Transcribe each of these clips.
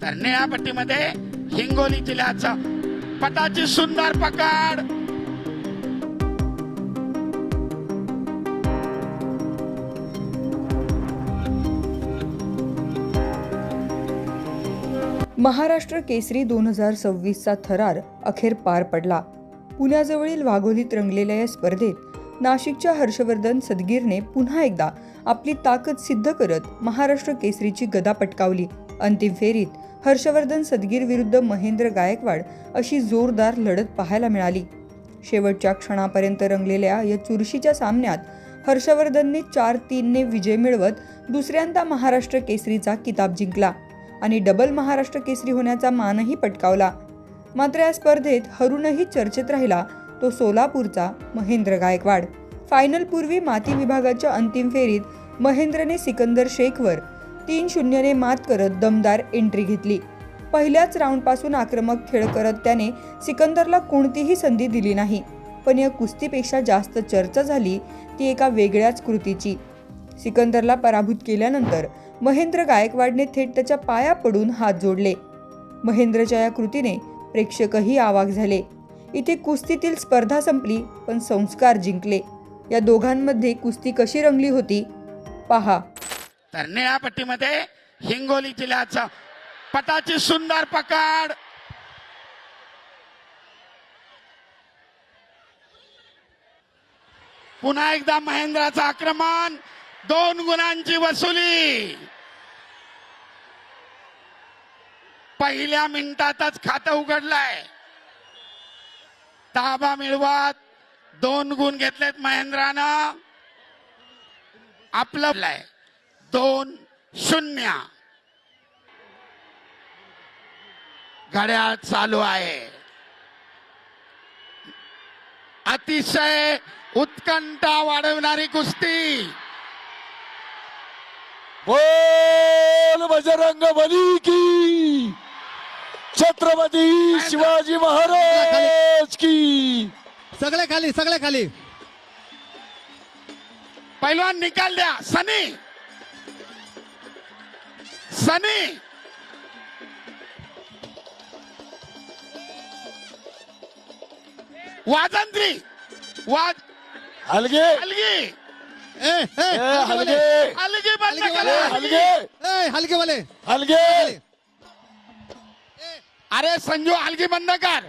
तर निळ्या पट्टीमध्ये हिंगोली जिल्ह्याचं पटाची सुंदर पकड. महाराष्ट्र केसरी 2026चा थरार अखेर पार पडला. पुण्याजवळील वाघोलीत रंगलेल्या या स्पर्धेत नाशिकच्या हर्षवर्धन सदगीरने पुन्हा एकदा आपली ताकद सिद्ध करत महाराष्ट्र केसरीची गदा पटकावली. अंतिम फेरीत हर्षवर्धन सदगीर विरुद्ध महेंद्र गायकवाड अशी जोरदार लढत पाहायला मिळाली. शेवटच्या क्षणापर्यंत रंगलेल्या या चुरशीच्या सामन्यात हर्षवर्धनने 4-3 विजय मिळवत दुसऱ्यांदा महाराष्ट्र केसरीचा किताब जिंकला आणि डबल महाराष्ट्र केसरी होण्याचा मानही पटकावला. मात्र या स्पर्धेत हरूनही चर्चेत राहिला तो सोलापूरचा महेंद्र गायकवाड. फायनल पूर्वी माती विभागाच्या अंतिम फेरीत महेंद्रने सिकंदर शेखवर 3-0 मात करत दमदार एंट्री घेतली. पहिल्याच राऊंडपासून आक्रमक खेळ करत त्याने सिकंदरला कोणतीही संधी दिली नाही. पण या कुस्तीपेक्षा जास्त चर्चा झाली ती एका वेगळ्याच कृतीची. सिकंदरला पराभूत केल्यानंतर महेंद्र गायकवाडने थेट त्याच्या पाया पडून हात जोडले. महेंद्रच्या या कृतीने प्रेक्षकही अवाक झाले. इथे कुस्तीतील स्पर्धा संपली पण संस्कार जिंकले. या दोघांमध्ये कुस्ती कशी रंगली होती पहा. तर निळ्या पट्टीमध्ये हिंगोली जिल्ह्याचं पटाची सुंदर पकड. पुन्हा एकदा महेंद्राचं आक्रमण. 2 गुणांची वसुली. पहिल्या मिनिटातच खातं उघडलंय. ताबा मिळवत 2 गुण घेतलेत महेंद्रानं. आपलं 2-0 घड्याळ चालू आहे. अतिशय उत्कंठा वाढवणारी कुस्ती. बोल बजरंग बली की, छत्रपती शिवाजी महाराज की. सगळे खाली. पैलवान निकाल द्या. सनी वाजंत्री हलगे अलगी हलगे अलगी बंद करा. हलगे हलके अरे संजू अलगी बंद कर.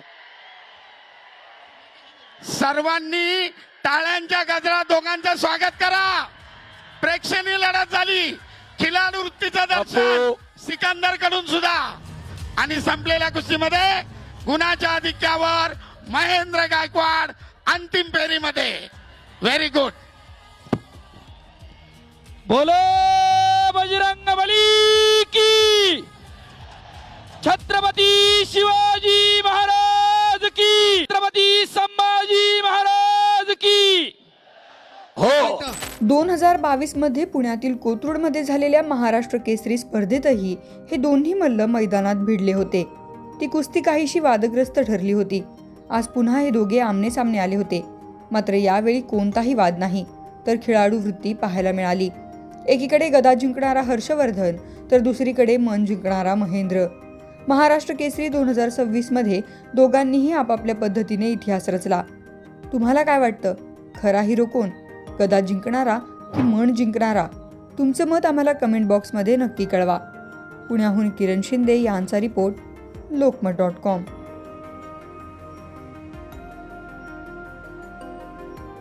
सर्वांनी टाळ्यांच्या गजरात दोघांचं स्वागत करा. प्रेक्षणीय लढत झाली. खिलाडू वृत्तीचं दर्शन सिकंदर कडून सुद्धा. आणि संपलेल्या कुस्तीमध्ये गुणाच्या आधिक्यावर महेंद्र गायकवाड अंतिम फेरीमध्ये. Very good. बोलो बजरंग बली की, छत्रपती शिवाजी महाराज की, छत्रपती संभाजी महाराज की. हो. 2022 मध्ये पुण्यातील कोथरूडमध्ये झालेल्या महाराष्ट्र केसरी स्पर्धेतही हे दोन्ही मल्ल मैदानात भिडले होते. ती कुस्ती काहीशी वादग्रस्त ठरली होती. आज पुन्हा हे दोघे आमने सामने आले होते. मात्र यावेळी कोणताही वाद नाही तर खेळाडू वृत्ती पाहायला मिळाली. एकीकडे गदा जिंकणारा हर्षवर्धन तर दुसरीकडे मन जिंकणारा महेंद्र. महाराष्ट्र केसरी 2026 मध्ये दोघांनीही आपापल्या पद्धतीने इतिहास रचला. तुम्हाला काय वाटतं, खरा हिरो कोण, गदा जिंकणारा की मन जिंकणारा? तुमचं मत आम्हाला कमेंट बॉक्समध्ये नक्की कळवा. पुण्याहून किरण शिंदे यांचा रिपोर्ट, लोकमत.com.